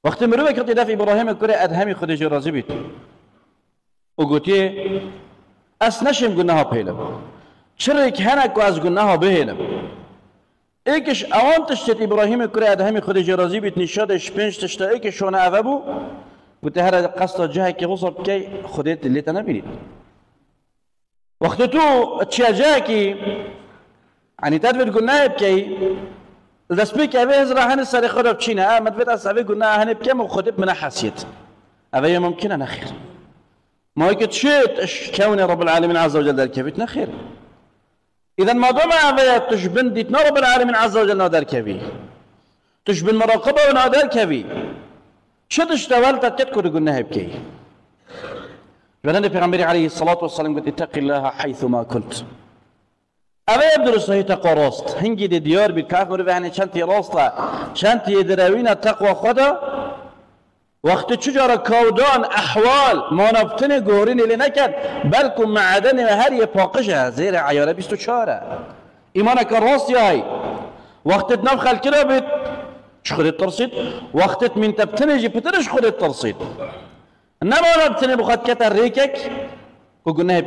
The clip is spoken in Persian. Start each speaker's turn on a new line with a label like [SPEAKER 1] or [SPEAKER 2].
[SPEAKER 1] وقتی مروه که دفع ابراهیم کره ادهمی خودش راضی بید و گوتی اس نشیم گناه ها پیلم چرا که هنکو از گناه ها بهیلم ایکش اوان تشتت ابراهیم کره ادهمی خودش راضی بید نشادش پنج تشتا ایکش شونه اوه بو گوتی هر قصد جهه که غصب که خودت لیتا نبینید وقتی تو چیه جهه که يعني تدبر قلنا بكي الدسبيك أبي هزرا هن السري خرب تشينا ما تبت أسأبي قلنا هن بكم وخدت من حسيت أبي ممكن أنا خير ما يكت شيت كون رب العالمين عز وجل ذلك بيتنا خير إذا ما دام أبي تشبن ديتنا رب العالمين عز وجل نادر كبي تشبن مراقبة ونادر كبي شد اشتغلت تذكر قلنا بكي فالنبي پیغمبر عليه الصلاة والسلام قلت اتق الله حيث ما كنت اوه يبدو صحيح تقوى راست هنگی دی دیار بید که اخبر بهنه چند تی راسته چند تی دروین تقوى خدا وقت چجارا کودان احوال مانبتن گورین اللي نکد بلکم معدن هر یه پاقشه زیر عیاره 24 ایمانک راست یای وقتت نم خلکی را بید چه خودت ترسید وقتت من تبتنه جی پترش خودت ترسید نمانبتنه بخواد کتر ریکک و گناه